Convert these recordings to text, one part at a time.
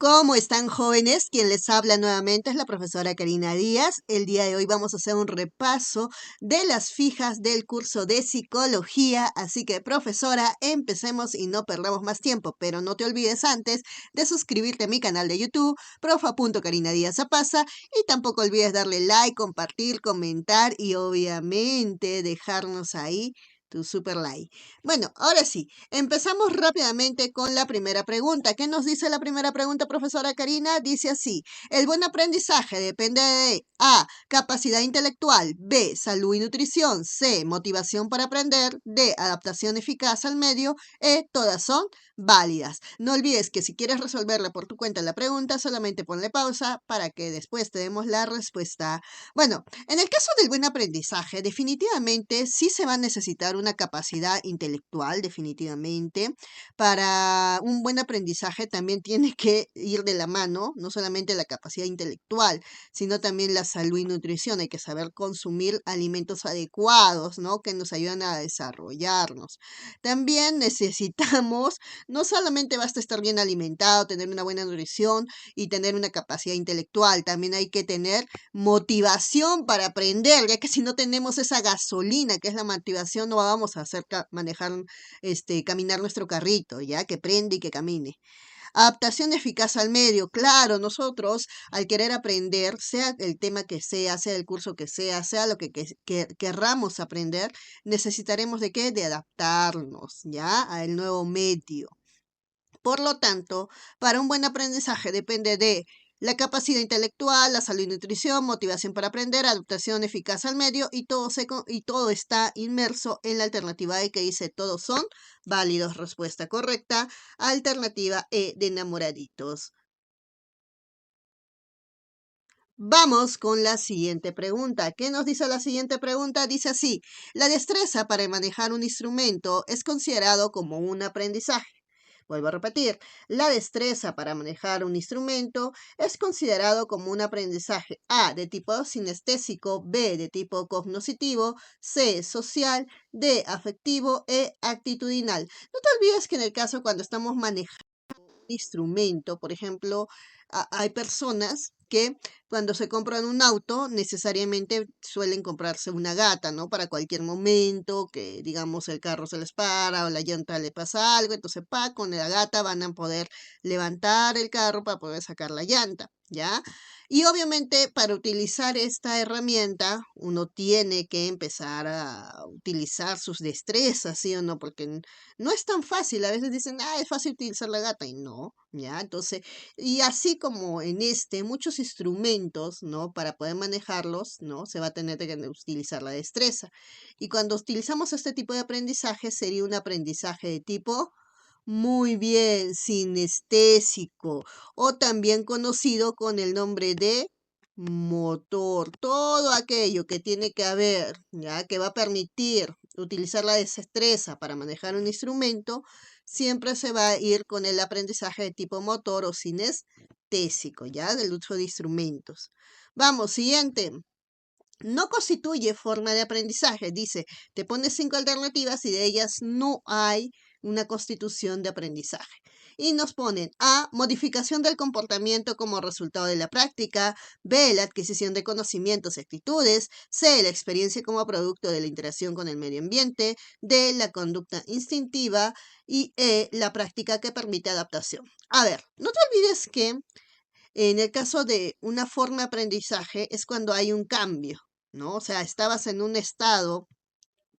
¿Cómo están, jóvenes? Quien les habla nuevamente es la profesora Karina Díaz. El día de hoy vamos a hacer un repaso de las fijas del curso de psicología. Así que, profesora, empecemos y no perdamos más tiempo. Pero no te olvides antes de suscribirte a mi canal de YouTube, profa.karinadiazapaza, y tampoco olvides darle like, compartir, comentar y obviamente dejarnos ahí tu super like. Bueno, ahora sí, empezamos rápidamente con la primera pregunta. ¿Qué nos dice la primera pregunta, profesora Karina? Dice así: el buen aprendizaje depende de A, capacidad intelectual; B, salud y nutrición; C, motivación para aprender; D, adaptación eficaz al medio; E, todas son válidas. No olvides que si quieres resolverla por tu cuenta la pregunta, solamente ponle pausa para que después te demos la respuesta. Bueno, en el caso del buen aprendizaje, definitivamente sí se va a necesitar una capacidad intelectual, definitivamente. Para un buen aprendizaje también tiene que ir de la mano, no solamente la capacidad intelectual, sino también la salud y nutrición. Hay que saber consumir alimentos adecuados, ¿no? Que nos ayudan a desarrollarnos. También necesitamos, no solamente basta estar bien alimentado, tener una buena nutrición y tener una capacidad intelectual, también hay que tener motivación para aprender, ya que si no tenemos esa gasolina que es la motivación, no vamos a hacer manejar, caminar nuestro carrito, ya que prende y que camine. Adaptación eficaz al medio. Claro, nosotros al querer aprender, sea el tema que sea el curso que sea lo que querramos aprender, necesitaremos de qué? De adaptarnos, ¿ya? Al nuevo medio. Por lo tanto, para un buen aprendizaje depende de la capacidad intelectual, la salud y nutrición, motivación para aprender, adaptación eficaz al medio, y todo está inmerso en la alternativa E, que dice todos son válidos. Respuesta correcta, alternativa E de enamoraditos. Vamos con la siguiente pregunta. ¿Qué nos dice la siguiente pregunta? Dice así: la destreza para manejar un instrumento es considerado como un aprendizaje. Vuelvo a repetir, la destreza para manejar un instrumento es considerado como un aprendizaje A, de tipo sinestésico; B, de tipo cognoscitivo; C, social; D, afectivo; E, actitudinal. No te olvides que en el caso cuando estamos manejando instrumento, por ejemplo, hay personas que cuando se compran un auto necesariamente suelen comprarse una gata, ¿no? Para cualquier momento que, digamos, el carro se les para o la llanta le pasa algo, entonces, con la gata van a poder levantar el carro para poder sacar la llanta, ¿ya? Y obviamente para utilizar esta herramienta uno tiene que empezar a utilizar sus destrezas, ¿sí o no? Porque no es tan fácil. A veces dicen, es fácil utilizar la gata, y no, ¿ya? Entonces, y así como en muchos instrumentos, ¿no? Para poder manejarlos, ¿no? Se va a tener que utilizar la destreza. Y cuando utilizamos este tipo de aprendizaje, sería un aprendizaje de tipo, muy bien, sinestésico, o también conocido con el nombre de motor. Todo aquello que tiene que haber, ya que va a permitir utilizar la destreza para manejar un instrumento, siempre se va a ir con el aprendizaje de tipo motor o sinestésico, ya del uso de instrumentos. Vamos, siguiente. No constituye forma de aprendizaje. Dice, te pone 5 alternativas y de ellas no hay una constitución de aprendizaje. Y nos ponen A, modificación del comportamiento como resultado de la práctica; B, la adquisición de conocimientos y actitudes; C, la experiencia como producto de la interacción con el medio ambiente; D, la conducta instintiva; y E, la práctica que permite adaptación. A ver, no te olvides que en el caso de una forma de aprendizaje es cuando hay un cambio, ¿no? O sea, estabas en un estado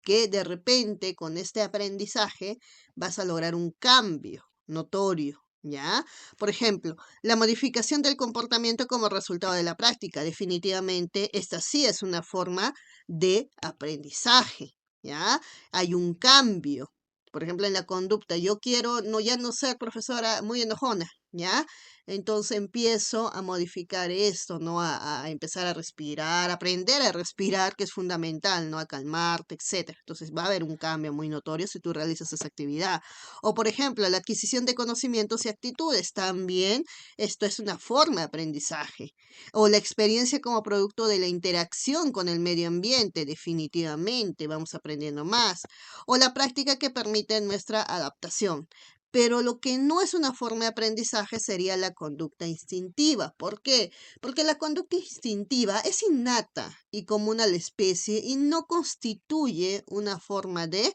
que de repente con este aprendizaje vas a lograr un cambio notorio, ¿ya? Por ejemplo, la modificación del comportamiento como resultado de la práctica. Definitivamente, esta sí es una forma de aprendizaje, ¿ya? Hay un cambio. Por ejemplo, en la conducta, yo quiero ya no ser profesora muy enojona, ¿ya? Entonces empiezo a modificar esto, ¿no? A empezar a respirar, aprender a respirar, que es fundamental, ¿no? A calmarte, etcétera. Entonces va a haber un cambio muy notorio si tú realizas esa actividad. O, por ejemplo, la adquisición de conocimientos y actitudes. También esto es una forma de aprendizaje. O la experiencia como producto de la interacción con el medio ambiente. Definitivamente vamos aprendiendo más. O la práctica que permite nuestra adaptación. pero lo que no es una forma de aprendizaje sería la conducta instintiva. ¿Por qué? Porque la conducta instintiva es innata y común a la especie y no constituye una forma de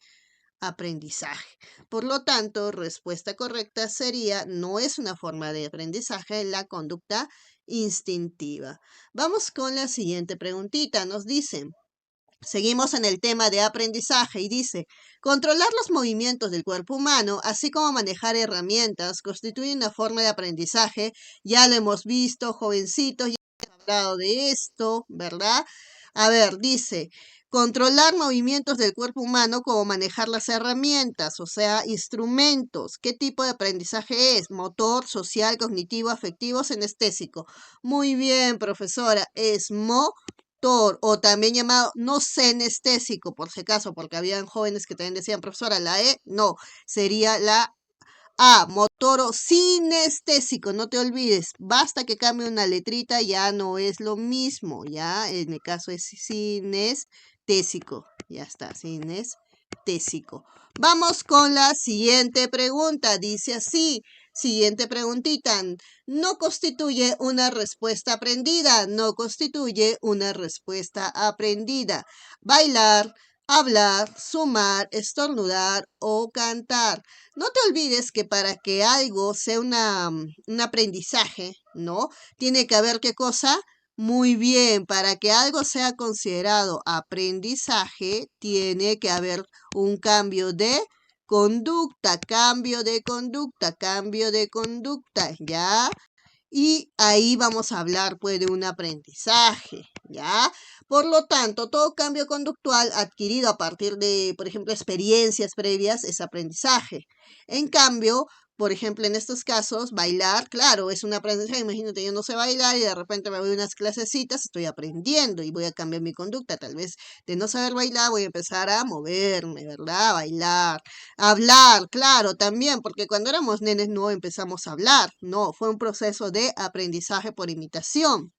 aprendizaje. Por lo tanto, respuesta correcta sería, no es una forma de aprendizaje la conducta instintiva. Vamos con la siguiente preguntita. Nos dicen, seguimos en el tema de aprendizaje y dice, controlar los movimientos del cuerpo humano, así como manejar herramientas, constituye una forma de aprendizaje. Ya lo hemos visto, jovencitos, ya hemos hablado de esto, ¿verdad? A ver, dice, controlar movimientos del cuerpo humano como manejar las herramientas, o sea, instrumentos. ¿Qué tipo de aprendizaje es? Motor, social, cognitivo, afectivo, sinestésico. Muy bien, profesora, es o también llamado no senestésico, por si acaso, porque habían jóvenes que también decían, profesora, la E, no, sería la A, motoro sinestésico, no te olvides, basta que cambie una letrita, ya no es lo mismo, ya, en el caso es sinestésico, ya está, sinestésico. Vamos con la siguiente pregunta, dice así, siguiente preguntita, no constituye una respuesta aprendida, no constituye una respuesta aprendida. Bailar, hablar, sumar, estornudar o cantar. No te olvides que para que algo sea un aprendizaje, ¿no? Tiene que haber qué cosa. Muy bien, para que algo sea considerado aprendizaje, tiene que haber un cambio de conducta, cambio de conducta, cambio de conducta, ¿ya? Y ahí vamos a hablar pues de un aprendizaje, ¿ya? Por lo tanto, todo cambio conductual adquirido a partir de, por ejemplo, experiencias previas es aprendizaje. En cambio, por ejemplo, en estos casos, bailar, claro, es un aprendizaje. Imagínate, yo no sé bailar y de repente me voy a unas clasecitas, estoy aprendiendo y voy a cambiar mi conducta. Tal vez de no saber bailar voy a empezar a moverme, ¿verdad? Bailar. Hablar, claro, también, porque cuando éramos nenes no empezamos a hablar, no, fue un proceso de aprendizaje por imitación.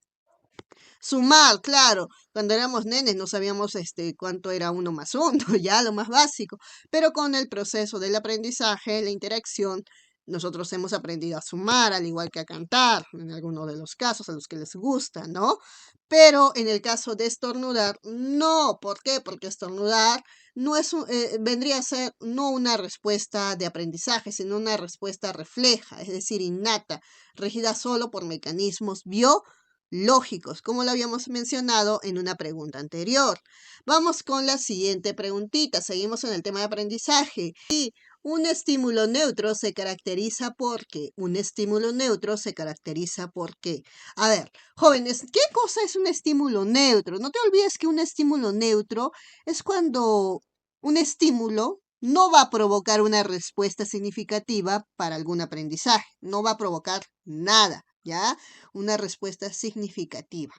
Sumar, claro, cuando éramos nenes no sabíamos cuánto era uno más uno, ya lo más básico, pero con el proceso del aprendizaje, la interacción, nosotros hemos aprendido a sumar, al igual que a cantar, en algunos de los casos a los que les gusta, ¿no? Pero en el caso de estornudar, no. ¿Por qué? Porque estornudar no es vendría a ser no una respuesta de aprendizaje, sino una respuesta refleja, es decir, innata, regida solo por mecanismos biológicos, como lo habíamos mencionado en una pregunta anterior. Vamos con la siguiente preguntita. Seguimos en el tema de aprendizaje. Y un estímulo neutro se caracteriza por qué. Un estímulo neutro se caracteriza por qué. A ver, jóvenes, ¿qué cosa es un estímulo neutro? No te olvides que un estímulo neutro es cuando un estímulo no va a provocar una respuesta significativa para algún aprendizaje, no va a provocar nada, ¿ya? Una respuesta significativa,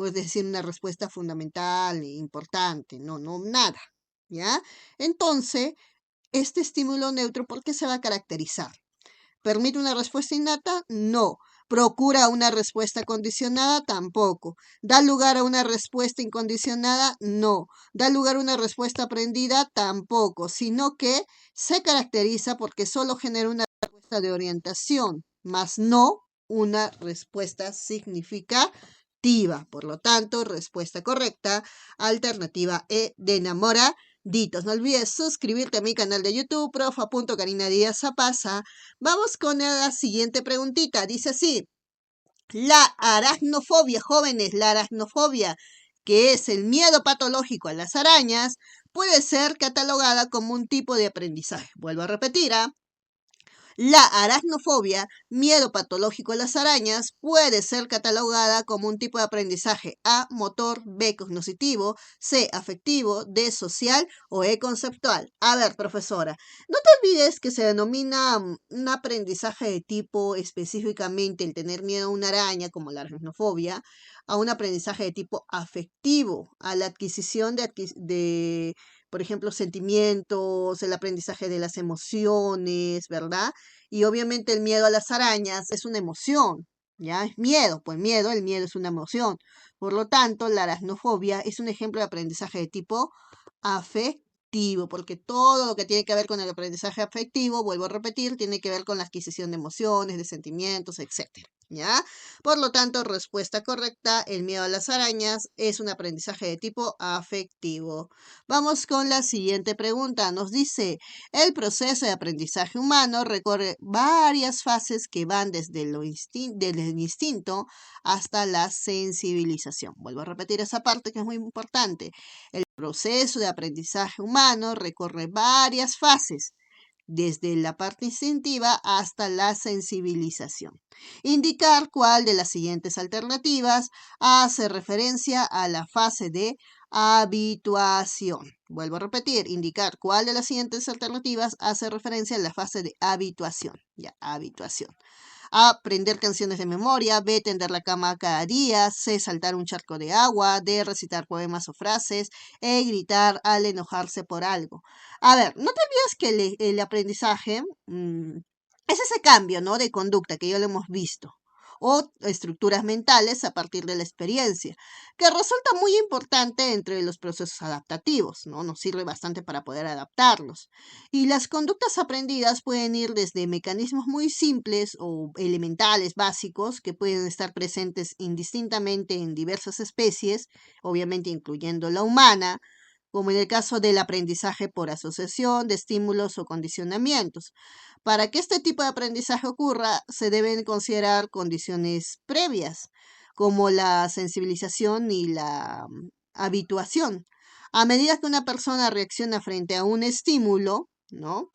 es decir, una respuesta fundamental, importante, no, no, nada, ¿ya? Entonces, este estímulo neutro, ¿por qué se va a caracterizar? ¿Permite una respuesta innata? No. ¿Procura una respuesta condicionada? Tampoco. ¿Da lugar a una respuesta incondicionada? No. ¿Da lugar a una respuesta aprendida? Tampoco. Sino que se caracteriza porque solo genera una respuesta de orientación, más no una respuesta significativa. Por lo tanto, respuesta correcta, alternativa E de enamoraditos. No olvides suscribirte a mi canal de YouTube, profa.karina Díaz Zapasa. Vamos con la siguiente preguntita. Dice así, la aracnofobia, jóvenes, la aracnofobia, que es el miedo patológico a las arañas, puede ser catalogada como un tipo de aprendizaje. Vuelvo a repetir, la aracnofobia, miedo patológico a las arañas, puede ser catalogada como un tipo de aprendizaje A, motor, B, cognoscitivo, C, afectivo, D, social o E, conceptual. A ver, profesora, no te olvides que se denomina un aprendizaje de tipo específicamente el tener miedo a una araña, como la aracnofobia, a un aprendizaje de tipo afectivo, a la adquisición de por ejemplo, sentimientos, el aprendizaje de las emociones, ¿verdad? Y obviamente el miedo a las arañas es una emoción, ¿ya? Es miedo, pues miedo, el miedo es una emoción. Por lo tanto, la aracnofobia es un ejemplo de aprendizaje de tipo afectivo. afectivo, porque todo lo que tiene que ver con el aprendizaje afectivo, vuelvo a repetir, tiene que ver con la adquisición de emociones, de sentimientos, etcétera. ¿Ya? Por lo tanto, respuesta correcta, el miedo a las arañas es un aprendizaje de tipo afectivo. Vamos con la siguiente pregunta. Nos dice, el proceso de aprendizaje humano recorre varias fases que van desde desde el instinto hasta la sensibilización. Vuelvo a repetir esa parte que es muy importante. El proceso de aprendizaje humano recorre varias fases desde la parte instintiva hasta la sensibilización. Indicar cuál de las siguientes alternativas hace referencia a la fase de habituación. Vuelvo a repetir, indicar cuál de las siguientes alternativas hace referencia a la fase de habituación. Ya, habituación. A, aprender canciones de memoria. B, tender la cama cada día. C, saltar un charco de agua. D, recitar poemas o frases. E, gritar al enojarse por algo. A ver, no te olvides que el aprendizaje es ese cambio, ¿no?, de conducta que ya lo hemos visto, o estructuras mentales a partir de la experiencia, que resulta muy importante entre los procesos adaptativos, ¿no? Nos sirve bastante para poder adaptarlos. Y las conductas aprendidas pueden ir desde mecanismos muy simples o elementales, básicos, que pueden estar presentes indistintamente en diversas especies, obviamente incluyendo la humana, como en el caso del aprendizaje por asociación de estímulos o condicionamientos. Para que este tipo de aprendizaje ocurra, se deben considerar condiciones previas, como la sensibilización y la habituación. A medida que una persona reacciona frente a un estímulo, ¿no?,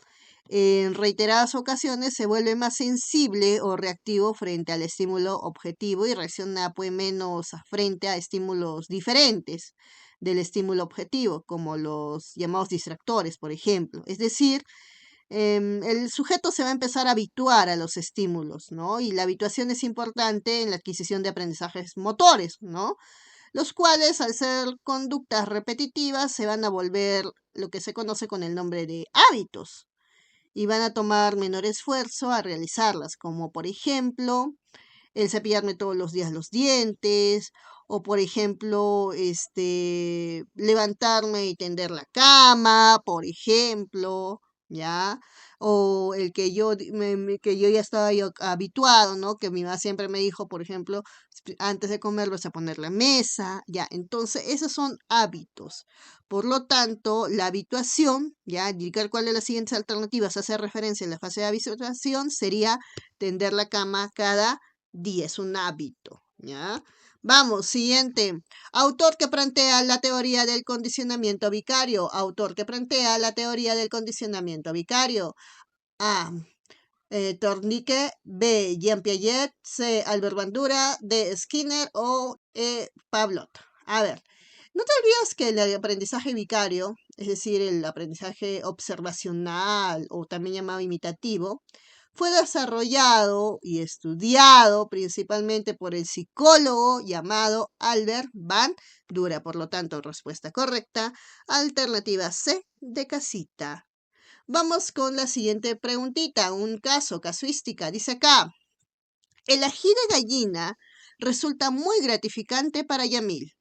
en reiteradas ocasiones se vuelve más sensible o reactivo frente al estímulo objetivo y reacciona pues menos frente a estímulos diferentes del estímulo objetivo, como los llamados distractores, por ejemplo. Es decir, el sujeto se va a empezar a habituar a los estímulos, ¿no? Y la habituación es importante en la adquisición de aprendizajes motores, ¿no? Los cuales, al ser conductas repetitivas, se van a volver lo que se conoce con el nombre de hábitos y van a tomar menor esfuerzo a realizarlas, como por ejemplo el cepillarme todos los días los dientes, o por ejemplo, levantarme y tender la cama, por ejemplo, ¿ya? O el que que yo ya estaba yo habituado, ¿no? Que mi mamá siempre me dijo, por ejemplo, antes de comer vas a poner la mesa, ya. Entonces, esos son hábitos. Por lo tanto, la habituación, ya, indicar cuál de las siguientes alternativas hace referencia en la fase de habituación sería tender la cama cada día, es un hábito, ¿ya? Vamos, siguiente. Autor que plantea la teoría del condicionamiento vicario. Autor que plantea la teoría del condicionamiento vicario. A. Tornique. B. Jean Piaget. C. Albert Bandura. D. Skinner. O E. Pavlov. A ver, no te olvides que el aprendizaje vicario, es decir, el aprendizaje observacional o también llamado imitativo, fue desarrollado y estudiado principalmente por el psicólogo llamado Albert Bandura. Por lo tanto, respuesta correcta, alternativa C de casita. Vamos con la siguiente preguntita, un caso, casuística. Dice acá, el ají de gallina resulta muy gratificante para Yamil.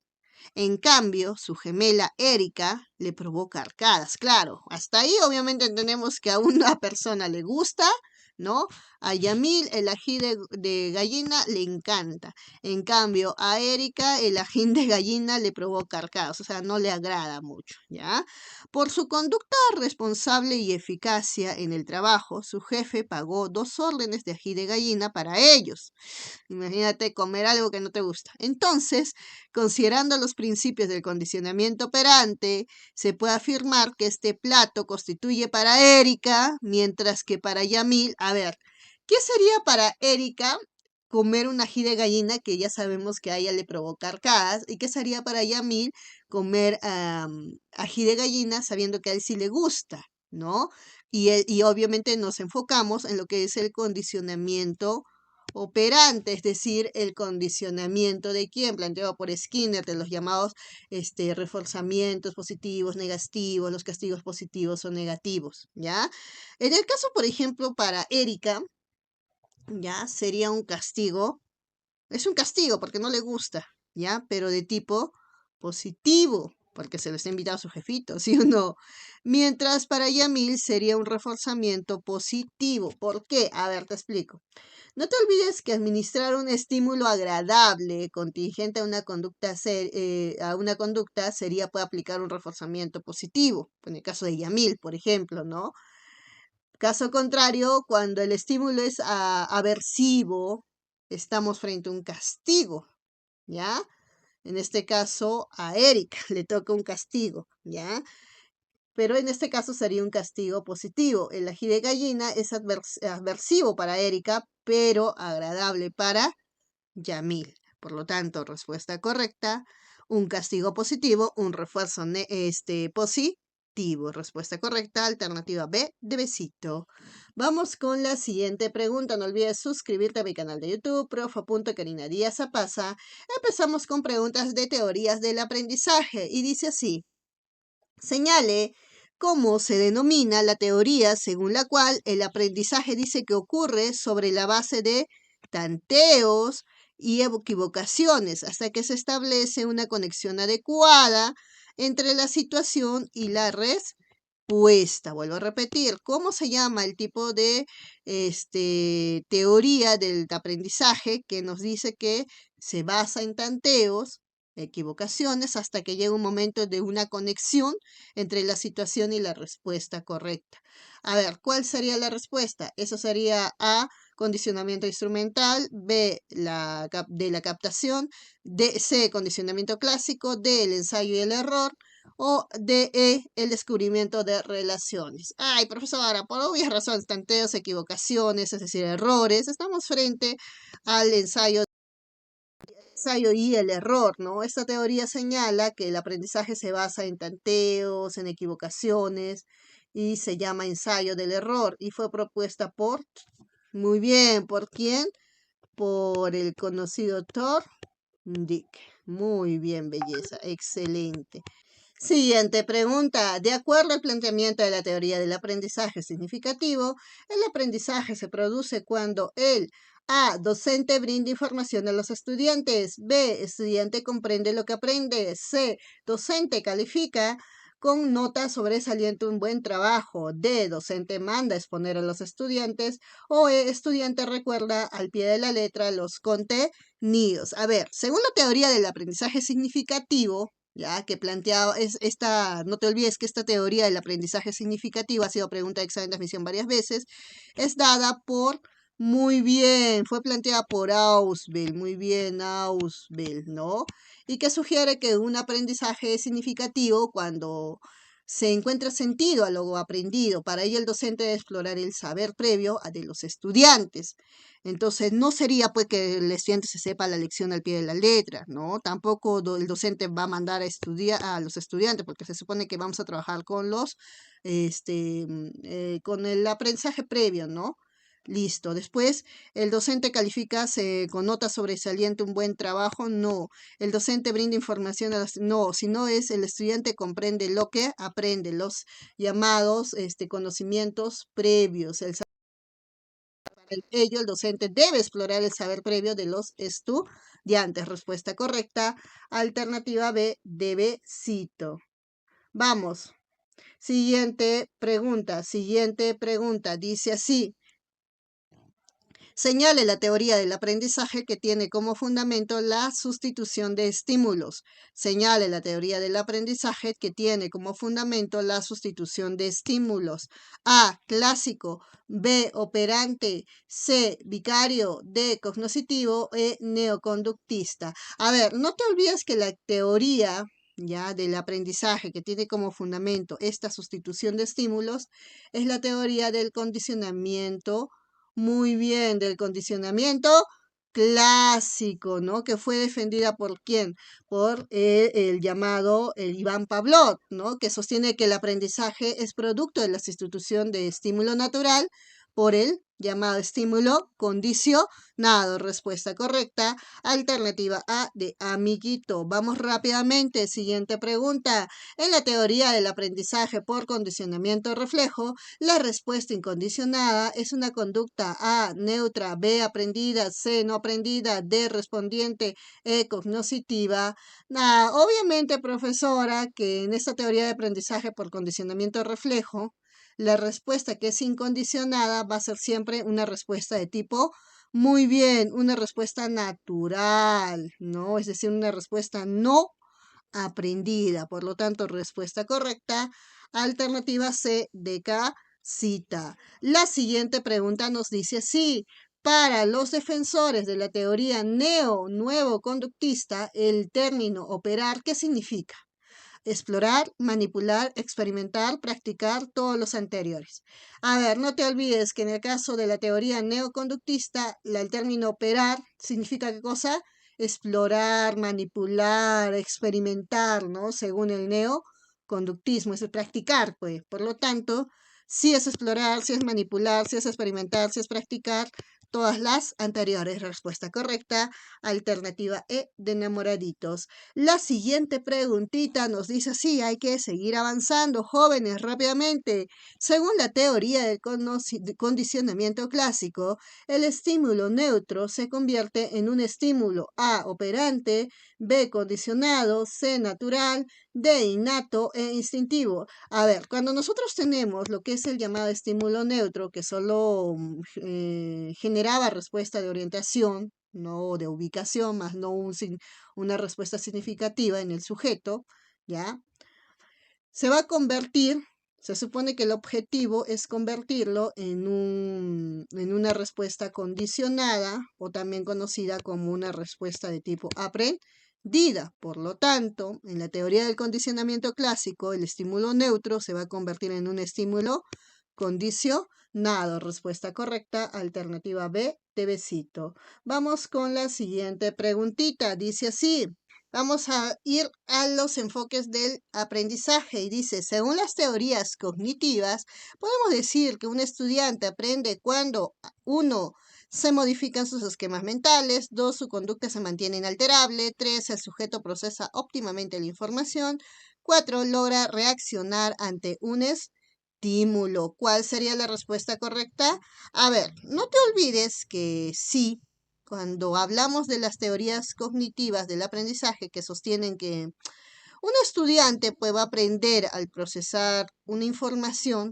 En cambio, su gemela Erika le provoca arcadas. Claro, hasta ahí obviamente entendemos que a una persona le gusta, ¿no? A Yamil el ají de gallina le encanta. En cambio, a Erika el ají de gallina le provoca arcadas, o sea, no le agrada mucho, ¿ya? Por su conducta responsable y eficacia en el trabajo, su jefe pagó 2 órdenes de ají de gallina para ellos. Imagínate comer algo que no te gusta. Entonces, considerando los principios del condicionamiento operante, se puede afirmar que este plato constituye para Erika, mientras que para Yamil, a ver, ¿qué sería para Erika comer un ají de gallina que ya sabemos que a ella le provoca arcadas? ¿Y qué sería para Yamil comer ají de gallina sabiendo que a él sí le gusta, ¿no? Y obviamente nos enfocamos en lo que es el condicionamiento operante, es decir, el condicionamiento de quién, planteado por Skinner, de los llamados reforzamientos positivos, negativos, los castigos positivos o negativos, ¿ya? En el caso, por ejemplo, para Erika, ¿ya? Sería un castigo, es un castigo porque no le gusta, ¿ya? Pero de tipo positivo, porque se les ha invitado a su jefito, ¿sí o no? Mientras para Yamil sería un reforzamiento positivo. ¿Por qué? A ver, te explico. No te olvides que administrar un estímulo agradable contingente a una conducta sería puede aplicar un reforzamiento positivo. En el caso de Yamil, por ejemplo, ¿no? Caso contrario, cuando el estímulo es aversivo, estamos frente a un castigo, ¿ya? En este caso, a Erika le toca un castigo, ¿ya? Pero en este caso sería un castigo positivo. El ají de gallina es aversivo para Erika, pero agradable para Yamil. Por lo tanto, respuesta correcta, un castigo positivo, un refuerzo positivo. Respuesta correcta, alternativa B de besito. Vamos con la siguiente pregunta. No olvides suscribirte a mi canal de YouTube, prof.Karina Díaz Zapasa. Empezamos con preguntas de teorías del aprendizaje y dice así. Señale cómo se denomina la teoría según la cual el aprendizaje dice que ocurre sobre la base de tanteos y equivocaciones hasta que se establece una conexión adecuada entre la situación y la respuesta. Vuelvo a repetir, ¿cómo se llama el tipo de teoría del aprendizaje que nos dice que se basa en tanteos, equivocaciones, hasta que llega un momento de una conexión entre la situación y la respuesta correcta? A ver, ¿cuál sería la respuesta? Eso sería A, condicionamiento instrumental; B, de la captación; C, condicionamiento clásico; D, el ensayo y el error; o D, E, el descubrimiento de relaciones. Ay, profesora, por obvias razones, tanteos, equivocaciones, es decir, errores, estamos frente al ensayo y el error, ¿no? Esta teoría señala que el aprendizaje se basa en tanteos, en equivocaciones, y se llama ensayo del error, y fue propuesta por, muy bien, ¿por quién? Por el conocido Thorndike. Muy bien, belleza, excelente. Siguiente pregunta. De acuerdo al planteamiento de la teoría del aprendizaje significativo, el aprendizaje se produce cuando el A, docente brinda información a los estudiantes; B, estudiante comprende lo que aprende; C, docente califica con nota sobresaliente un buen trabajo; D, docente manda exponer a los estudiantes; o E, estudiante recuerda al pie de la letra los contenidos. A ver, según la teoría del aprendizaje significativo, ya que planteaba no te olvides que esta teoría del aprendizaje significativo ha sido pregunta de examen de admisión varias veces, es dada por, muy bien, fue planteada por Ausubel, muy bien, Ausubel, ¿no? Y que sugiere que un aprendizaje es significativo cuando se encuentra sentido a lo aprendido. Para ello el docente debe explorar el saber previo de los estudiantes. Entonces, no sería pues que el estudiante se sepa la lección al pie de la letra, ¿no? Tampoco el docente va a mandar a estudiar a los estudiantes, porque se supone que vamos a trabajar con con el aprendizaje previo, ¿no? Listo. Después, el docente califica con nota sobresaliente un buen trabajo. No. El docente brinda información no, sino es el estudiante comprende lo que aprende, los llamados conocimientos previos. Ello, el docente debe explorar el saber previo de los estudiantes. Respuesta correcta. Alternativa B, debe cito. Vamos. Siguiente pregunta. Siguiente pregunta. Dice así. Señale la teoría del aprendizaje que tiene como fundamento la sustitución de estímulos. Señale la teoría del aprendizaje que tiene como fundamento la sustitución de estímulos. A, clásico; B, operante; C, vicario; D, cognoscitivo; E, neoconductista. A ver, no te olvides que la teoría ya del aprendizaje que tiene como fundamento esta sustitución de estímulos es la teoría del condicionamiento. Muy bien, del condicionamiento clásico, ¿no? Que fue defendida por quién? Por el llamado el Iván Pavlov, ¿no? Que sostiene que el aprendizaje es producto de la sustitución de estímulo natural por el llamado estímulo condicionado. Respuesta correcta, alternativa A de amiguito. Vamos rápidamente, siguiente pregunta. En la teoría del aprendizaje por condicionamiento reflejo, la respuesta incondicionada es una conducta A, neutra, B, aprendida, C, no aprendida, D, respondiente, E, cognoscitiva. Obviamente, profesora, que en esta teoría de aprendizaje por condicionamiento reflejo, la respuesta que es incondicionada va a ser siempre una respuesta de tipo muy bien, una respuesta natural, ¿no? Es decir, una respuesta no aprendida. Por lo tanto, respuesta correcta, alternativa C de cita. La siguiente pregunta nos dice así. Para los defensores de la teoría nuevo conductista, el término operar, ¿qué significa? Explorar, manipular, experimentar, practicar, todos los anteriores. A ver, no te olvides que en el caso de la teoría neoconductista, el término operar significa qué cosa? Explorar, manipular, experimentar, ¿no? Según el neoconductismo, es el practicar, pues. Por lo tanto, si es explorar, si es manipular, si es experimentar, si es practicar, todas las anteriores. Respuesta correcta, alternativa E de enamoraditos. La siguiente preguntita nos dice así, hay que seguir avanzando, jóvenes, rápidamente. Según la teoría del condicionamiento clásico, el estímulo neutro se convierte en un estímulo A, operante, B, condicionado, C, natural, D, innato e instintivo. A ver, cuando nosotros tenemos lo que es el llamado estímulo neutro, que solo generaba respuesta de orientación, no de ubicación, más no una respuesta significativa en el sujeto, ¿ya? Se va a convertir, se supone que el objetivo es convertirlo en una respuesta condicionada o también conocida como una respuesta de tipo aprendida. Por lo tanto, en la teoría del condicionamiento clásico, el estímulo neutro se va a convertir en un estímulo condicionado. Respuesta correcta, alternativa B de besito. Vamos con la siguiente preguntita. Dice así. Vamos a ir a los enfoques del aprendizaje y dice, según las teorías cognitivas, podemos decir que un estudiante aprende cuando, uno, se modifican sus esquemas mentales, dos, su conducta se mantiene inalterable, tres, el sujeto procesa óptimamente la información, cuatro, logra reaccionar ante un estímulo. ¿Cuál sería la respuesta correcta? A ver, no te olvides que sí. Cuando hablamos de las teorías cognitivas del aprendizaje que sostienen que un estudiante pues, va a aprender al procesar una información,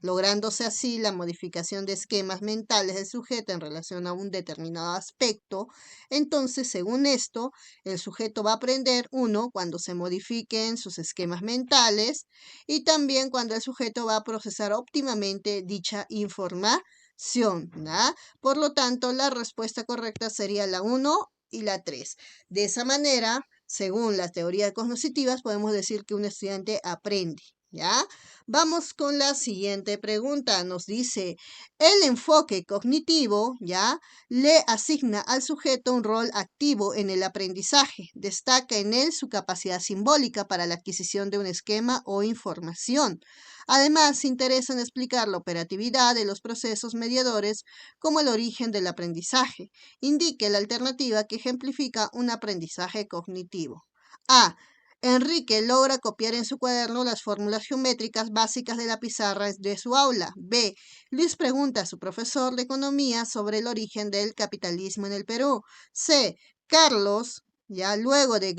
lográndose así la modificación de esquemas mentales del sujeto en relación a un determinado aspecto, entonces, según esto, el sujeto va a aprender, uno, cuando se modifiquen sus esquemas mentales y también cuando el sujeto va a procesar óptimamente dicha información. ¿No? Por lo tanto, la respuesta correcta sería la 1 y la 3. De esa manera, según las teorías cognitivas, podemos decir que un estudiante aprende. ¿Ya? Vamos con la siguiente pregunta. Nos dice, el enfoque cognitivo, ¿ya? Le asigna al sujeto un rol activo en el aprendizaje. Destaca en él su capacidad simbólica para la adquisición de un esquema o información. Además, se interesa en explicar la operatividad de los procesos mediadores como el origen del aprendizaje. Indique la alternativa que ejemplifica un aprendizaje cognitivo. A. Enrique logra copiar en su cuaderno las fórmulas geométricas básicas de la pizarra de su aula. B. Luis pregunta a su profesor de economía sobre el origen del capitalismo en el Perú. C. Carlos, ya luego de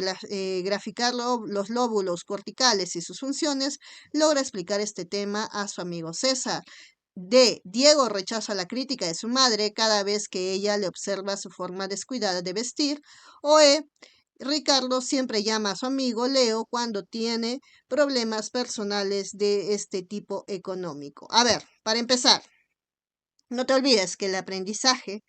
graficar los lóbulos corticales y sus funciones, logra explicar este tema a su amigo César. D. Diego rechaza la crítica de su madre cada vez que ella le observa su forma descuidada de vestir. O E. Ricardo siempre llama a su amigo Leo cuando tiene problemas personales de este tipo económico. A ver, para empezar, no te olvides que el aprendizaje,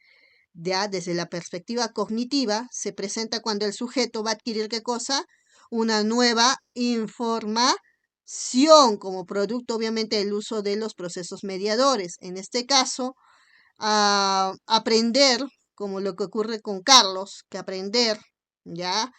ya desde la perspectiva cognitiva, se presenta cuando el sujeto va a adquirir ¿qué cosa? Una nueva información como producto obviamente del uso de los procesos mediadores. En este caso, aprender, como lo que ocurre con Carlos, que aprender, ¿ya?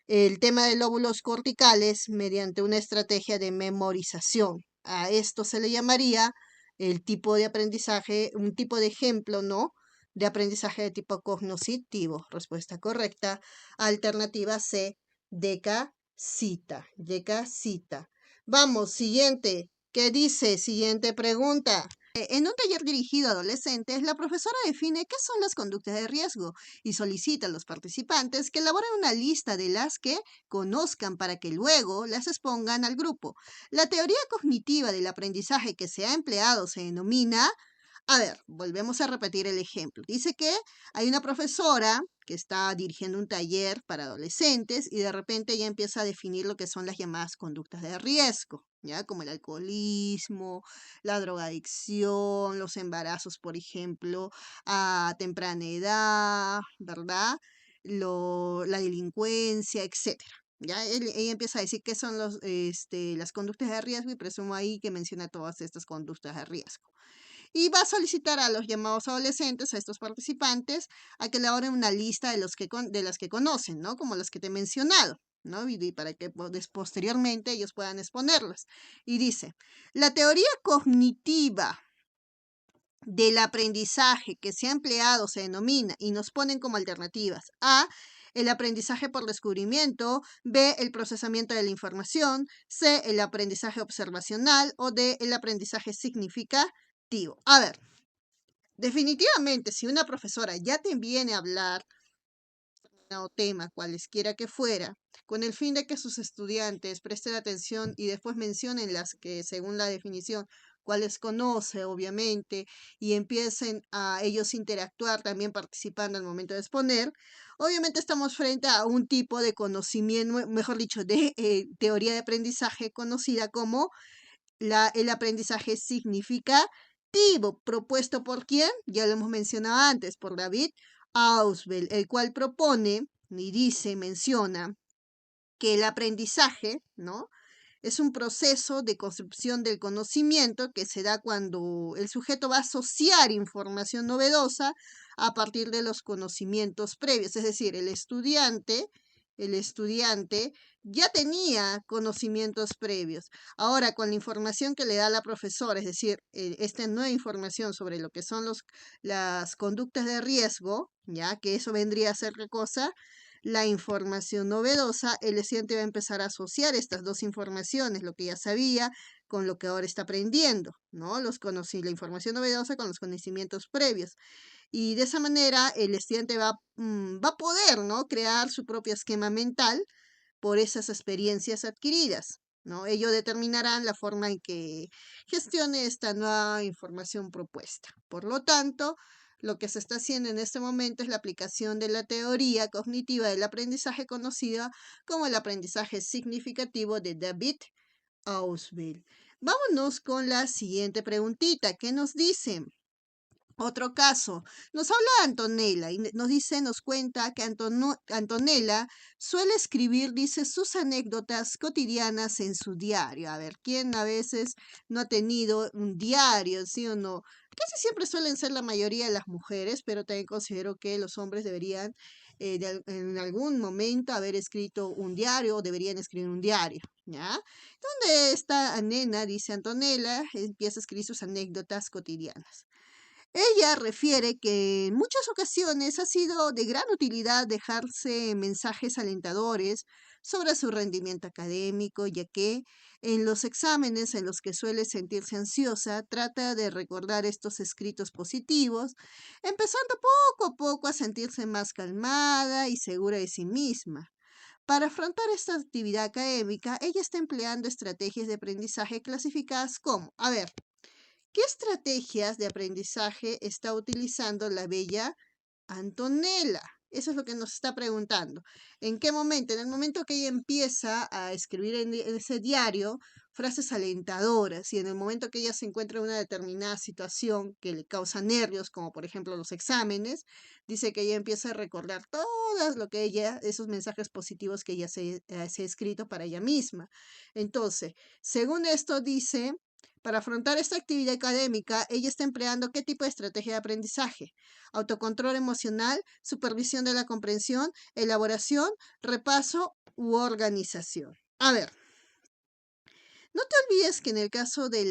El tema de lóbulos corticales mediante una estrategia de memorización. A esto se le llamaría el tipo de aprendizaje, un tipo de ejemplo, ¿no? De aprendizaje de tipo cognoscitivo. Respuesta correcta. Alternativa C, decacita, decacita. Vamos, siguiente. ¿Qué dice? Siguiente pregunta. En un taller dirigido a adolescentes, la profesora define qué son las conductas de riesgo y solicita a los participantes que elaboren una lista de las que conozcan para que luego las expongan al grupo. La teoría cognitiva del aprendizaje que se ha empleado se denomina... A ver, volvemos a repetir el ejemplo. Dice que hay una profesora que está dirigiendo un taller para adolescentes y de repente ya empieza a definir lo que son las llamadas conductas de riesgo, ¿ya? Como el alcoholismo, la drogadicción, los embarazos, por ejemplo, a temprana edad, ¿verdad? La delincuencia, etcétera. Ya, ella empieza a decir qué son las conductas de riesgo y presumo ahí que menciona todas estas conductas de riesgo y va a solicitar a los llamados adolescentes, a estos participantes, a que elaboren una lista de las que conocen, ¿no? Como las que te he mencionado, ¿no? Y para que posteriormente ellos puedan exponerlas. Y dice, la teoría cognitiva del aprendizaje que se ha empleado se denomina y nos ponen como alternativas A, el aprendizaje por descubrimiento, B, el procesamiento de la información, C, el aprendizaje observacional o D, el aprendizaje significativo. A ver, definitivamente, si una profesora ya te viene a hablar o tema, cualesquiera que fuera, con el fin de que sus estudiantes presten atención y después mencionen las que, según la definición, cuales conoce, obviamente, y empiecen a ellos interactuar también participando al momento de exponer, obviamente estamos frente a un tipo de conocimiento, mejor dicho, de teoría de aprendizaje conocida como el aprendizaje significativo, propuesto por quién, ya lo hemos mencionado antes, por David Ausubel, el cual propone y dice, menciona que el aprendizaje, ¿no? Es un proceso de construcción del conocimiento que se da cuando el sujeto va a asociar información novedosa a partir de los conocimientos previos. Es decir, el estudiante ya tenía conocimientos previos. Ahora, con la información que le da la profesora, es decir, esta nueva información sobre lo que son las conductas de riesgo, ya que eso vendría a ser qué cosa, la información novedosa, el estudiante va a empezar a asociar estas dos informaciones, lo que ya sabía, con lo que ahora está aprendiendo, ¿no? La información novedosa con los conocimientos previos. Y de esa manera el estudiante va a poder, ¿no? Crear su propio esquema mental por esas experiencias adquiridas, ¿no? Ello determinarán la forma en que gestione esta nueva información propuesta. Por lo tanto, lo que se está haciendo en este momento es la aplicación de la teoría cognitiva del aprendizaje conocida como el aprendizaje significativo de David Ausubel. Vámonos con la siguiente preguntita. ¿Qué nos dice? Otro caso, nos habla Antonella y nos cuenta que Antonella suele escribir, dice, sus anécdotas cotidianas en su diario. A ver, ¿quién a veces no ha tenido un diario, sí o no? Casi siempre suelen ser la mayoría de las mujeres, pero también considero que los hombres deberían en algún momento haber escrito un diario o deberían escribir un diario, ¿ya? Donde esta nena, dice Antonella, empieza a escribir sus anécdotas cotidianas. Ella refiere que en muchas ocasiones ha sido de gran utilidad dejarse mensajes alentadores sobre su rendimiento académico, ya que en los exámenes en los que suele sentirse ansiosa, trata de recordar estos escritos positivos, empezando poco a poco a sentirse más calmada y segura de sí misma. Para afrontar esta actividad académica, ella está empleando estrategias de aprendizaje clasificadas como, a ver, ¿qué estrategias de aprendizaje está utilizando la bella Antonella? Eso es lo que nos está preguntando. ¿En qué momento? En el momento que ella empieza a escribir en ese diario frases alentadoras y en el momento que ella se encuentra en una determinada situación que le causa nervios, como por ejemplo los exámenes, dice que ella empieza a recordar todas lo que esos mensajes positivos que ella se ha escrito para ella misma. Entonces, según esto dice, para afrontar esta actividad académica, ella está empleando qué tipo de estrategia de aprendizaje: autocontrol emocional, supervisión de la comprensión, elaboración, repaso u organización. A ver, no te olvides que en el caso de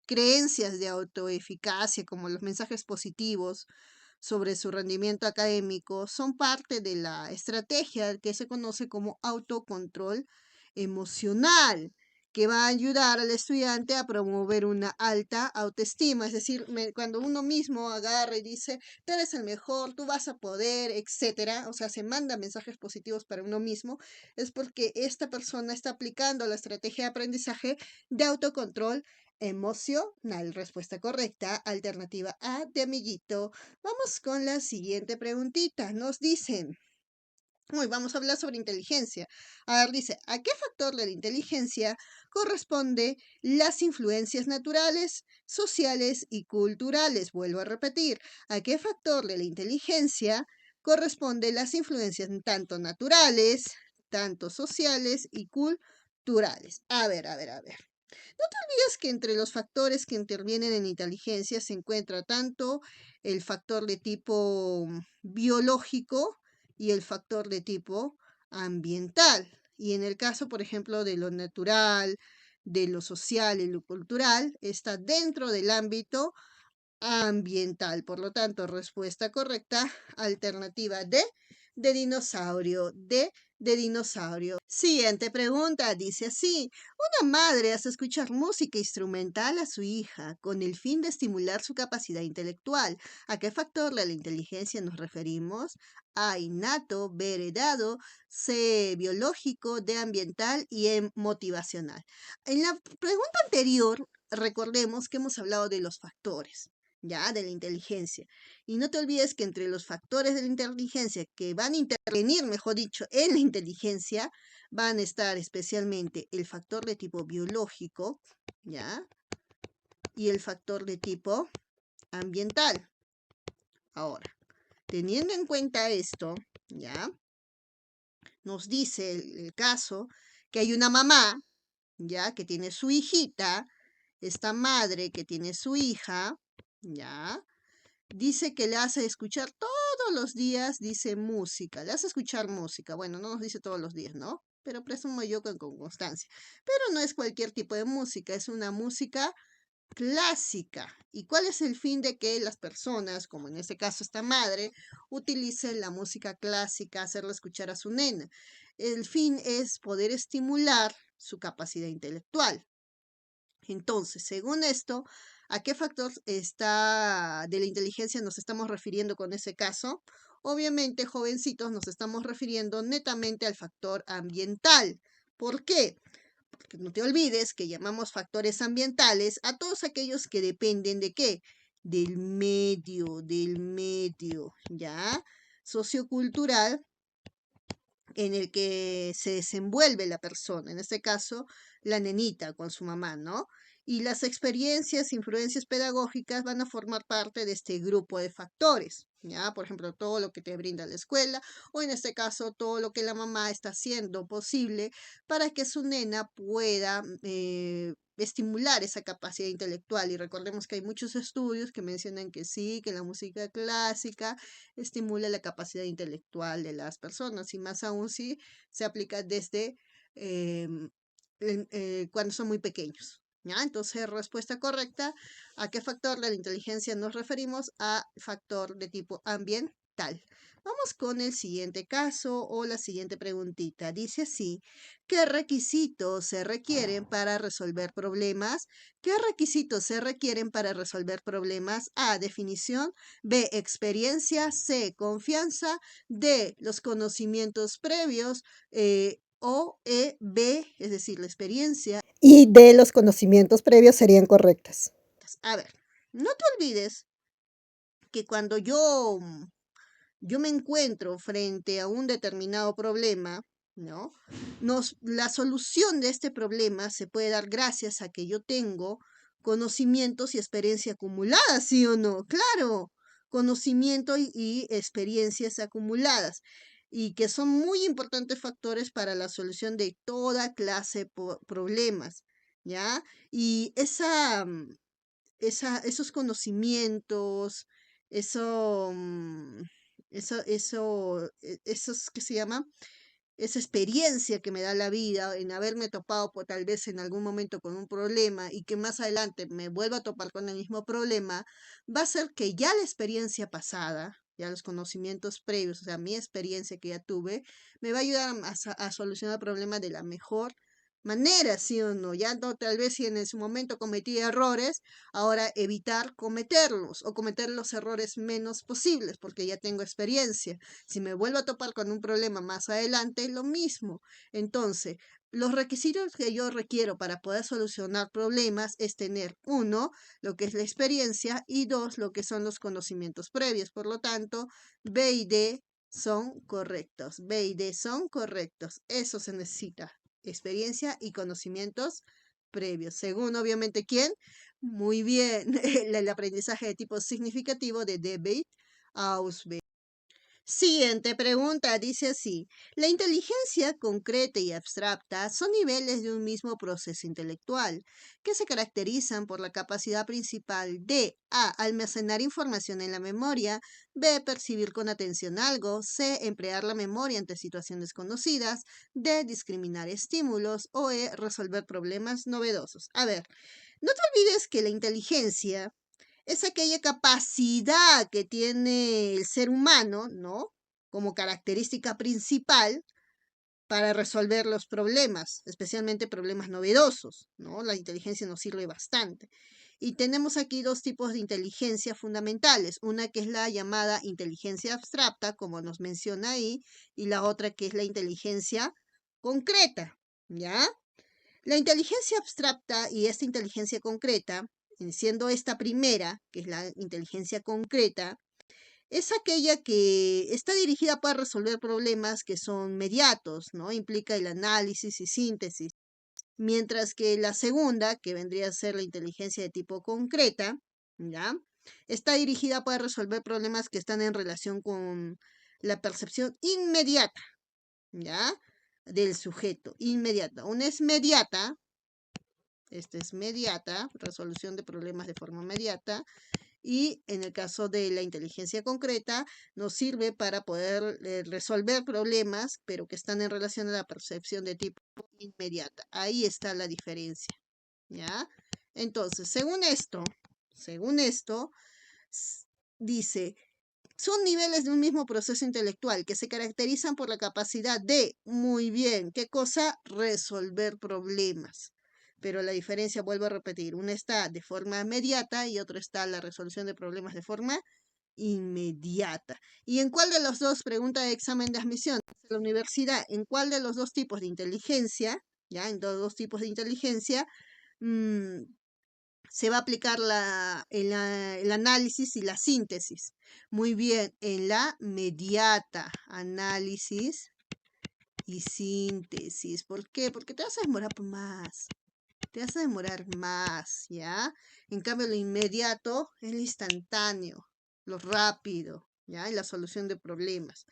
creencias de autoeficacia, como los mensajes positivos sobre su rendimiento académico, son parte de la estrategia que se conoce como autocontrol emocional, que va a ayudar al estudiante a promover una alta autoestima. Es decir, cuando uno mismo agarra y dice, tú eres el mejor, tú vas a poder, etcétera, o sea, se manda mensajes positivos para uno mismo, es porque esta persona está aplicando la estrategia de aprendizaje de autocontrol emocional. Respuesta correcta, alternativa A de amiguito. Vamos con la siguiente preguntita. Nos dicen, vamos a hablar sobre inteligencia. A ver, dice, ¿a qué factor de la inteligencia corresponde las influencias naturales, sociales y culturales? Vuelvo a repetir, ¿a qué factor de la inteligencia corresponde las influencias tanto naturales, tanto sociales y culturales? A ver, a ver, a ver. No te olvides que entre los factores que intervienen en inteligencia se encuentra tanto el factor de tipo biológico y el factor de tipo ambiental. Y en el caso, por ejemplo, de lo natural, de lo social y lo cultural, está dentro del ámbito ambiental. Por lo tanto, respuesta correcta, alternativa D de dinosaurio, D de dinosaurio. Siguiente pregunta, dice así, una madre hace escuchar música instrumental a su hija con el fin de estimular su capacidad intelectual. ¿A qué factor de la inteligencia nos referimos? A, innato, B, heredado, C, biológico, D, ambiental y E, motivacional. En la pregunta anterior, recordemos que hemos hablado de los factores, ya, de la inteligencia. Y no te olvides que entre los factores de la inteligencia que van a intervenir, mejor dicho, en la inteligencia, van a estar especialmente el factor de tipo biológico, ¿ya? Y el factor de tipo ambiental. Ahora, teniendo en cuenta esto, ¿ya? Nos dice el caso que hay una mamá, ¿ya? Que tiene su hijita, esta madre que tiene su hija, ¿ya? Dice que le hace escuchar todos los días, dice música, le hace escuchar música. Bueno, no nos dice todos los días, ¿no? Pero presumo yo que con constancia. Pero no es cualquier tipo de música, es una música clásica. ¿Y cuál es el fin de que las personas, como en este caso esta madre, utilicen la música clásica, hacerle escuchar a su nena? El fin es poder estimular su capacidad intelectual. Entonces, según esto, ¿a qué factor está de la inteligencia nos estamos refiriendo con ese caso? Obviamente, jovencitos, nos estamos refiriendo netamente al factor ambiental. ¿Por qué? Porque no te olvides que llamamos factores ambientales a todos aquellos que dependen de qué? Del medio, ¿ya? Sociocultural en el que se desenvuelve la persona, en este caso la nenita con su mamá, ¿no? Y las experiencias, influencias pedagógicas van a formar parte de este grupo de factores, ¿ya? Por ejemplo, todo lo que te brinda la escuela o en este caso todo lo que la mamá está haciendo posible para que su nena pueda estimular esa capacidad intelectual. Y recordemos que hay muchos estudios que mencionan que sí, que la música clásica estimula la capacidad intelectual de las personas y más aún si se aplica desde em, cuando son muy pequeños. ¿Ya? Entonces, respuesta correcta, ¿a qué factor de la inteligencia nos referimos? A factor de tipo ambiental. Vamos con el siguiente caso o la siguiente preguntita. Dice así, ¿qué requisitos se requieren para resolver problemas? ¿Qué requisitos se requieren para resolver problemas? A, definición. B, experiencia. C, confianza. D, los conocimientos previos. O E, B, es decir, la experiencia. Y D, los conocimientos previos serían correctas. A ver, no te olvides que cuando yo me encuentro frente a un determinado problema, ¿no? La solución de este problema se puede dar gracias a que yo tengo conocimientos y experiencia acumulada, ¿sí o no? Claro, conocimiento y experiencias acumuladas y que son muy importantes factores para la solución de toda clase de problemas, ¿ya? Y esos conocimientos, eso, esos, ¿qué se llama? esa experiencia que me da la vida en haberme topado tal vez en algún momento con un problema y que más adelante me vuelva a topar con el mismo problema, va a ser que ya la experiencia pasada, ya los conocimientos previos, o sea, mi experiencia que ya tuve, me va a ayudar a solucionar el problema de la mejor manera, ¿sí o no? Ya no, tal vez si en ese momento cometí errores, ahora evitar cometerlos o cometer los errores menos posibles porque ya tengo experiencia. Si me vuelvo a topar con un problema más adelante, lo mismo. Entonces, los requisitos que yo requiero para poder solucionar problemas es tener, uno, lo que es la experiencia y dos, lo que son los conocimientos previos. Por lo tanto, B y D son correctos. B y D son correctos. Eso se necesita. Experiencia y conocimientos previos. Según, obviamente, ¿quién? Muy bien. El aprendizaje de tipo significativo de David Ausubel. Siguiente pregunta, dice así. La inteligencia concreta y abstracta son niveles de un mismo proceso intelectual que se caracterizan por la capacidad principal de A. Almacenar información en la memoria, B. Percibir con atención algo, C. Emplear la memoria ante situaciones conocidas, D. Discriminar estímulos o E. Resolver problemas novedosos. A ver, no te olvides que la inteligencia es aquella capacidad que tiene el ser humano, ¿no? Como característica principal para resolver los problemas, especialmente problemas novedosos, ¿no? La inteligencia nos sirve bastante. Y tenemos aquí dos tipos de inteligencia fundamentales, una que es la llamada inteligencia abstracta, como nos menciona ahí, y la otra que es la inteligencia concreta, ¿ya? La inteligencia abstracta y esta inteligencia concreta, siendo esta primera, que es la inteligencia concreta, es aquella que está dirigida para resolver problemas que son mediatos, ¿no? Implica el análisis y síntesis. Mientras que la segunda, que vendría a ser la inteligencia de tipo concreta, ¿ya? Está dirigida para resolver problemas que están en relación con la percepción inmediata, ¿ya? Del sujeto, inmediata. Una es mediata. Esta es mediata, resolución de problemas de forma mediata. Y en el caso de la inteligencia concreta, nos sirve para poder resolver problemas, pero que están en relación a la percepción de tipo inmediata. Ahí está la diferencia, ¿ya? Entonces, según esto, dice, son niveles de un mismo proceso intelectual que se caracterizan por la capacidad de, muy bien, ¿qué cosa? Resolver problemas. Pero la diferencia, vuelvo a repetir, una está de forma inmediata y otra está la resolución de problemas de forma inmediata. ¿Y en cuál de los dos, pregunta de examen de admisión de la universidad, en cuál de los dos tipos de inteligencia, ya, en todos dos tipos de inteligencia, se va a aplicar el análisis y la síntesis? Muy bien, en la mediata, análisis y síntesis. ¿Por qué? Porque te vas a demorar más. Te vas a demorar más, ¿ya? En cambio, lo inmediato es lo instantáneo, lo rápido, ¿ya? En la solución de problemas.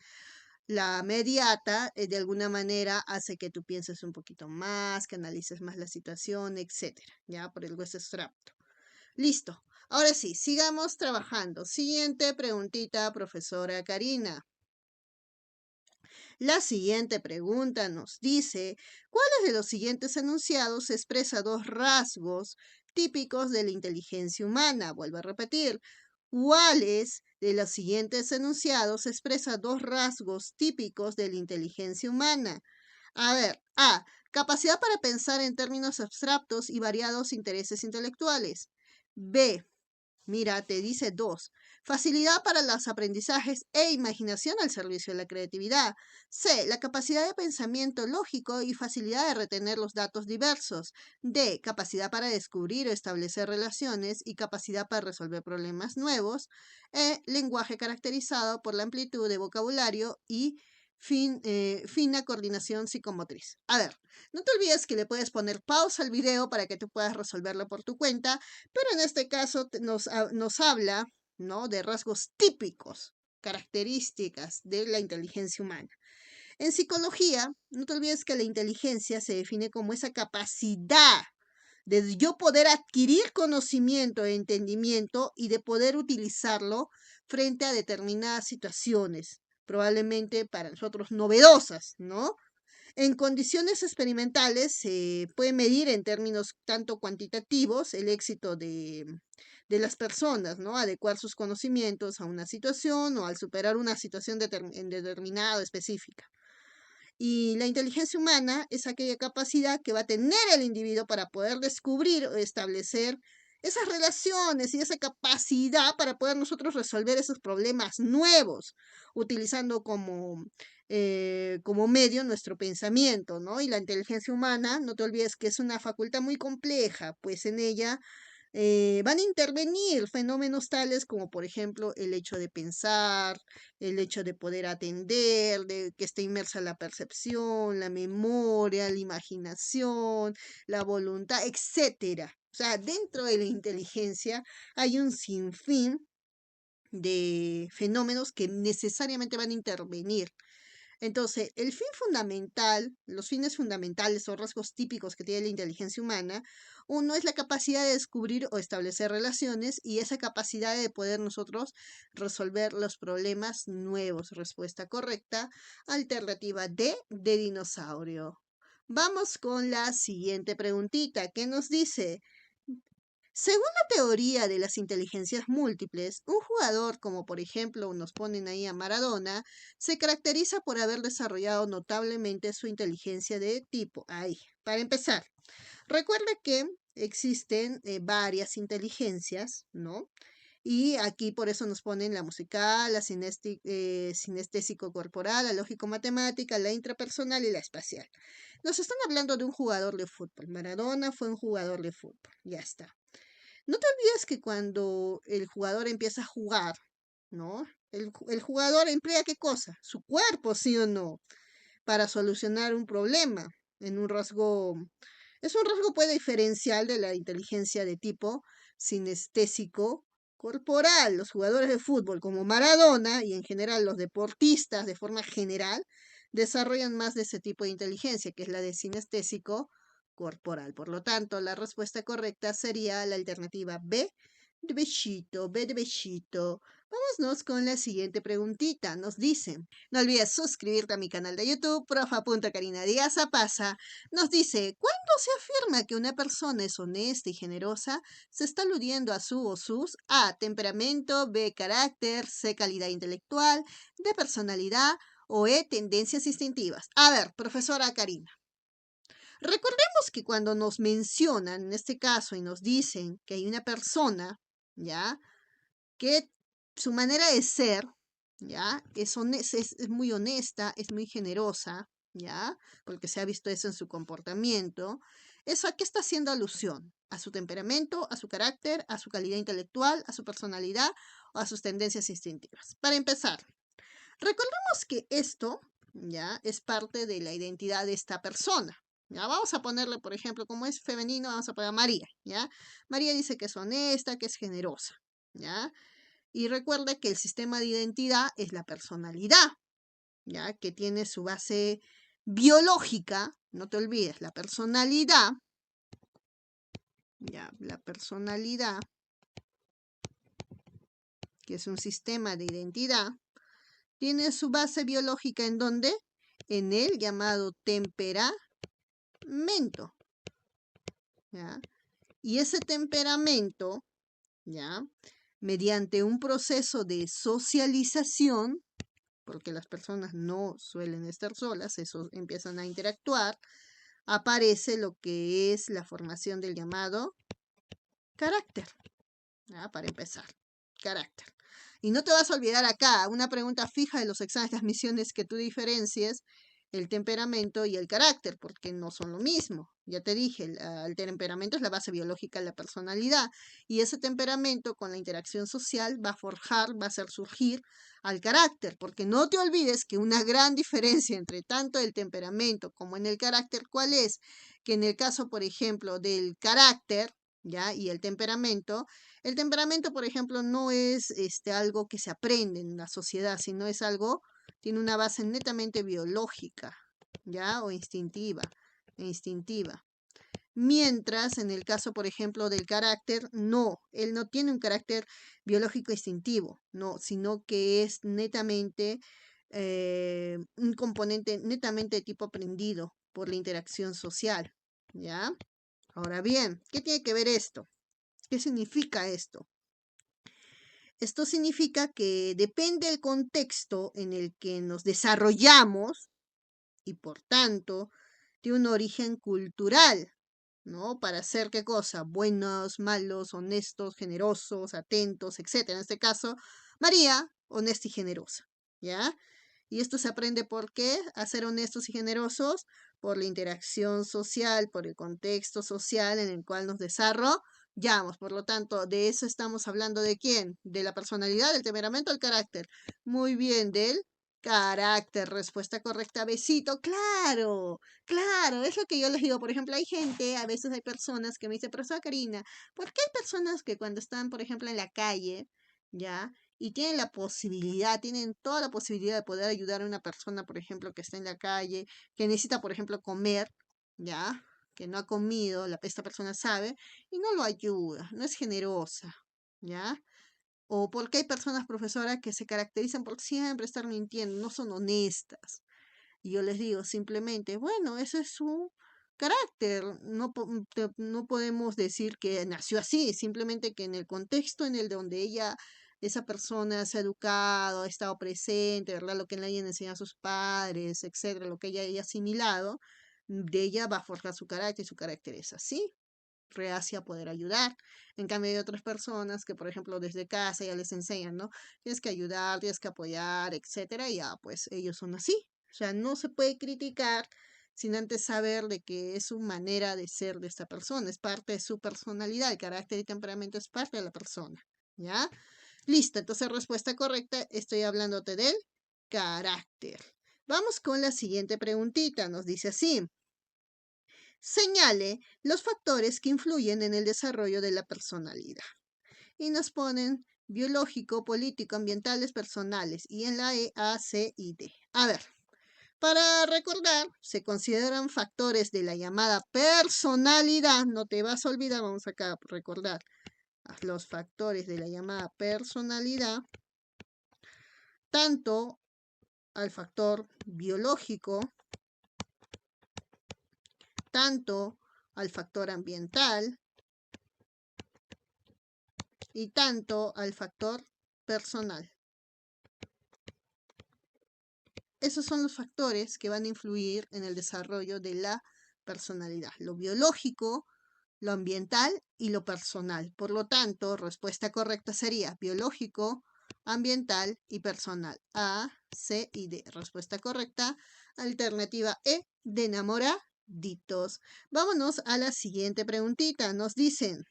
La mediata, de alguna manera, hace que tú pienses un poquito más, que analices más la situación, etcétera, ¿ya? Por el hueso abstracto. Listo. Ahora sí, sigamos trabajando. Siguiente preguntita, profesora Karina. La siguiente pregunta nos dice, ¿cuáles de los siguientes enunciados expresa dos rasgos típicos de la inteligencia humana? Vuelvo a repetir, ¿cuáles de los siguientes enunciados expresa dos rasgos típicos de la inteligencia humana? A ver, A, capacidad para pensar en términos abstractos y variados intereses intelectuales. B, mira, te dice dos. Facilidad para los aprendizajes e imaginación al servicio de la creatividad. C. La capacidad de pensamiento lógico y facilidad de retener los datos diversos. D. Capacidad para descubrir o establecer relaciones y capacidad para resolver problemas nuevos. E. Lenguaje caracterizado por la amplitud de vocabulario y fina coordinación psicomotriz. A ver, no te olvides que le puedes poner pausa al video para que tú puedas resolverlo por tu cuenta, pero en este caso nos habla, ¿no?, de rasgos típicos, características de la inteligencia humana. En psicología, no te olvides que la inteligencia se define como esa capacidad de yo poder adquirir conocimiento e entendimiento y de poder utilizarlo frente a determinadas situaciones, probablemente para nosotros novedosas, ¿no? En condiciones experimentales se puede medir en términos tanto cuantitativos el éxito de las personas, ¿no? Adecuar sus conocimientos a una situación o al superar una situación determinada o específica. Y la inteligencia humana es aquella capacidad que va a tener el individuo para poder descubrir o establecer esas relaciones y esa capacidad para poder nosotros resolver esos problemas nuevos, utilizando como medio nuestro pensamiento, ¿no? Y la inteligencia humana, no te olvides que es una facultad muy compleja, pues en ella van a intervenir fenómenos tales como, por ejemplo, el hecho de pensar, el hecho de poder atender, de que esté inmersa la percepción, la memoria, la imaginación, la voluntad, etcétera. O sea, dentro de la inteligencia hay un sinfín de fenómenos que necesariamente van a intervenir. Entonces, el fin fundamental, los fines fundamentales o rasgos típicos que tiene la inteligencia humana, uno es la capacidad de descubrir o establecer relaciones y esa capacidad de poder nosotros resolver los problemas nuevos. Respuesta correcta, alternativa D de dinosaurio. Vamos con la siguiente preguntita. ¿Qué nos dice? Según la teoría de las inteligencias múltiples, un jugador, como por ejemplo nos ponen ahí a Maradona, se caracteriza por haber desarrollado notablemente su inteligencia de tipo. Ahí, para empezar, recuerda que existen varias inteligencias, ¿no? Y aquí por eso nos ponen la musical, la sinestésico-corporal, la lógico-matemática, la intrapersonal y la espacial. Nos están hablando de un jugador de fútbol. Maradona fue un jugador de fútbol. Ya está. No te olvides que cuando el jugador empieza a jugar, ¿no? El jugador emplea ¿qué cosa? Su cuerpo, ¿sí o no? Para solucionar un problema. En un rasgo, es un rasgo puede diferencial de la inteligencia de tipo sinestésico corporal. Los jugadores de fútbol como Maradona y en general los deportistas de forma general desarrollan más de ese tipo de inteligencia, que es la de sinestésico corporal. Por lo tanto, la respuesta correcta sería la alternativa B de Bechito, B de Bechito. Vámonos con la siguiente preguntita. Nos dice, no olvides suscribirte a mi canal de YouTube, Karina Díaz Apasa. Nos dice, ¿cuándo se afirma que una persona es honesta y generosa? Se está aludiendo a su o sus A, temperamento, B, carácter, C, calidad intelectual, D, personalidad o E, tendencias instintivas. A ver, profesora Karina. Recordemos que cuando nos mencionan, en este caso, y nos dicen que hay una persona, ¿ya? Que su manera de ser, ¿ya? Es muy honesta, es muy generosa, ¿ya? Porque se ha visto eso en su comportamiento. ¿Eso a qué está haciendo alusión? A su temperamento, a su carácter, a su calidad intelectual, a su personalidad o a sus tendencias instintivas. Para empezar, recordemos que esto, ¿ya? Es parte de la identidad de esta persona. Ya vamos a ponerle, por ejemplo, como es femenino, vamos a poner a María, ¿ya? María dice que es honesta, que es generosa, ¿ya? Y recuerda que el sistema de identidad es la personalidad, ¿ya? Que tiene su base biológica, no te olvides, la personalidad, ¿ya? La personalidad, que es un sistema de identidad, tiene su base biológica ¿en dónde? En el llamado temperamento, ¿ya? Y ese temperamento, ¿ya? Mediante un proceso de socialización, porque las personas no suelen estar solas, eso empiezan a interactuar, aparece lo que es la formación del llamado carácter, ¿ya? Para empezar, carácter. Y no te vas a olvidar acá, una pregunta fija de los exámenes de admisiones, que tú diferencies el temperamento y el carácter, porque no son lo mismo. Ya te dije, el temperamento es la base biológica de la personalidad y ese temperamento con la interacción social va a forjar, va a hacer surgir al carácter, porque no te olvides que una gran diferencia entre tanto el temperamento como en el carácter, ¿cuál es? Que en el caso, por ejemplo, del carácter, ¿ya? Y el temperamento, por ejemplo, no es algo que se aprende en la sociedad, sino es algo, tiene una base netamente biológica, ¿ya? O instintiva. Mientras en el caso, por ejemplo, del carácter, no, él no tiene un carácter biológico instintivo, no, sino que es netamente un componente netamente de tipo aprendido por la interacción social, ¿ya? Ahora bien, ¿qué tiene que ver esto? ¿Qué significa esto? Esto significa que depende del contexto en el que nos desarrollamos y por tanto tiene un origen cultural, ¿no? Para hacer qué cosa, buenos, malos, honestos, generosos, atentos, etcétera. En este caso, María, honesta y generosa, ¿ya? Y esto se aprende por qué, a ser honestos y generosos, por la interacción social, por el contexto social en el cual nos desarrollamos. Por lo tanto, de eso estamos hablando. ¿De quién? De la personalidad, del temperamento, del carácter. Muy bien, del carácter. Respuesta correcta, besito. Claro, claro, es lo que yo les digo. Por ejemplo, hay gente, a veces hay personas que me dicen, profesora Karina, ¿por qué hay personas que cuando están, por ejemplo, en la calle, ya, y tienen la posibilidad, tienen toda la posibilidad de poder ayudar a una persona, por ejemplo, que está en la calle, que necesita, por ejemplo, comer, ya, que no ha comido, esta persona sabe, y no lo ayuda, no es generosa, ya? O porque hay personas, profesoras, que se caracterizan por siempre estar mintiendo, no son honestas. Y yo les digo simplemente, bueno, ese es su carácter. No podemos decir que nació así, simplemente que en el contexto en el donde esa persona se ha educado, ha estado presente, ¿verdad? Lo que le hayan enseñado a sus padres, etcétera, lo que ella haya asimilado, de ella va a forjar su carácter y su carácter es así, reacia a poder ayudar. En cambio, hay otras personas que, por ejemplo, desde casa ya les enseñan, ¿no? Tienes que ayudar, tienes que apoyar, etcétera, y ya, pues ellos son así. O sea, no se puede criticar sin antes saber de que es su manera de ser de esta persona, es parte de su personalidad, el carácter y temperamento es parte de la persona, ¿ya? Listo, entonces respuesta correcta, estoy hablándote del carácter. Vamos con la siguiente preguntita, nos dice así. Señale los factores que influyen en el desarrollo de la personalidad. Y nos ponen biológico, político, ambientales, personales. Y en la E, A, C y D. A ver, para recordar, se consideran factores de la llamada personalidad. No te vas a olvidar, vamos acá a recordar los factores de la llamada personalidad, tanto al factor biológico, tanto al factor ambiental, y tanto al factor personal. Esos son los factores que van a influir en el desarrollo de la personalidad, lo biológico, lo ambiental y lo personal. Por lo tanto, respuesta correcta sería biológico, ambiental y personal. A, C y D. Respuesta correcta. Alternativa E, de enamoraditos. Vámonos a la siguiente preguntita. Nos dicen,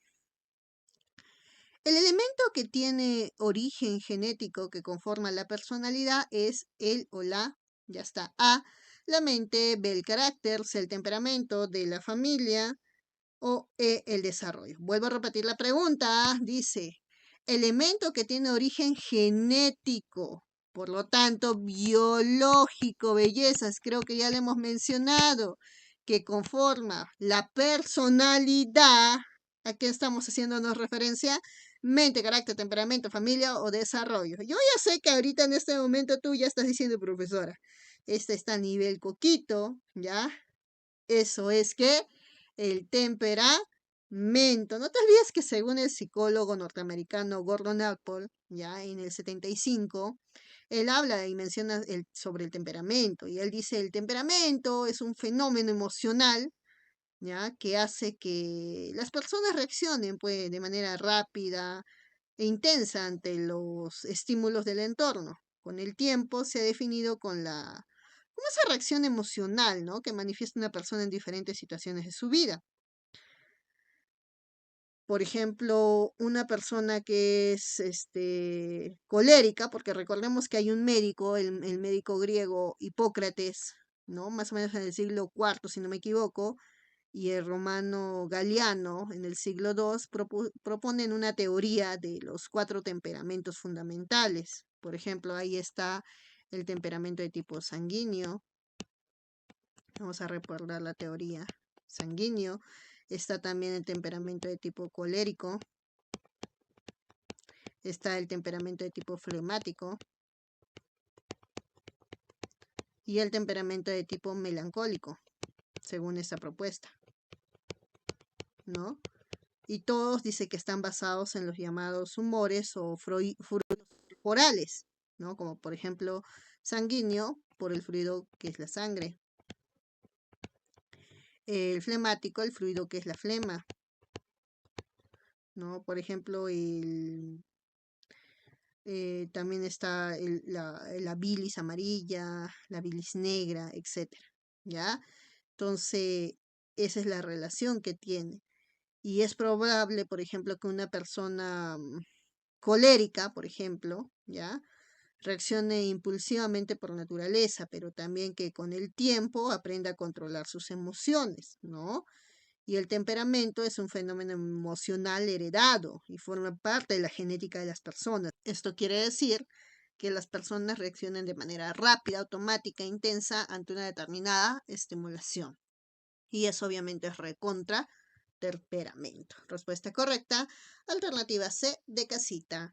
el elemento que tiene origen genético que conforma la personalidad es el o la, ya está, A, la mente, B, el carácter, C, el temperamento, D, la familia o E, el desarrollo. Vuelvo a repetir la pregunta, dice, elemento que tiene origen genético, por lo tanto, biológico, bellezas, creo que ya lo hemos mencionado, que conforma la personalidad, ¿a qué estamos haciéndonos referencia? Mente, carácter, temperamento, familia o desarrollo. Yo ya sé que ahorita en este momento tú ya estás diciendo, profesora, este está a nivel coquito, ¿ya? Eso es que el temperamento. No te olvides que según el psicólogo norteamericano Gordon Apple, ya en el 75, él habla y menciona sobre el temperamento. Y él dice, el temperamento es un fenómeno emocional, ya, que hace que las personas reaccionen pues, de manera rápida e intensa ante los estímulos del entorno. Con el tiempo se ha definido como esa reacción emocional, ¿no? Que manifiesta una persona en diferentes situaciones de su vida. Por ejemplo, una persona que es colérica, porque recordemos que hay un médico, el médico griego Hipócrates, ¿no? Más o menos en el siglo IV, si no me equivoco, y el romano Galiano en el siglo II proponen una teoría de los 4 temperamentos fundamentales. Por ejemplo, ahí está el temperamento de tipo sanguíneo. Vamos a recordar la teoría sanguíneo. Está también el temperamento de tipo colérico. Está el temperamento de tipo flemático. y el temperamento de tipo melancólico, según esta propuesta, ¿no? Y todos dice que están basados en los llamados humores o fluidos corporales, ¿no? Como por ejemplo sanguíneo por el fluido que es la sangre, el flemático, el fluido que es la flema, ¿no? Por ejemplo, también está la bilis amarilla, la bilis negra, etcétera, ¿ya? Entonces, esa es la relación que tiene. Y es probable, por ejemplo, que una persona colérica, por ejemplo, ¿ya? Reaccione impulsivamente por naturaleza, pero también que con el tiempo aprenda a controlar sus emociones, ¿no? Y el temperamento es un fenómeno emocional heredado y forma parte de la genética de las personas. Esto quiere decir que las personas reaccionan de manera rápida, automática, intensa ante una determinada estimulación. Y eso obviamente es recontra temperamento. Respuesta correcta, alternativa C de casita.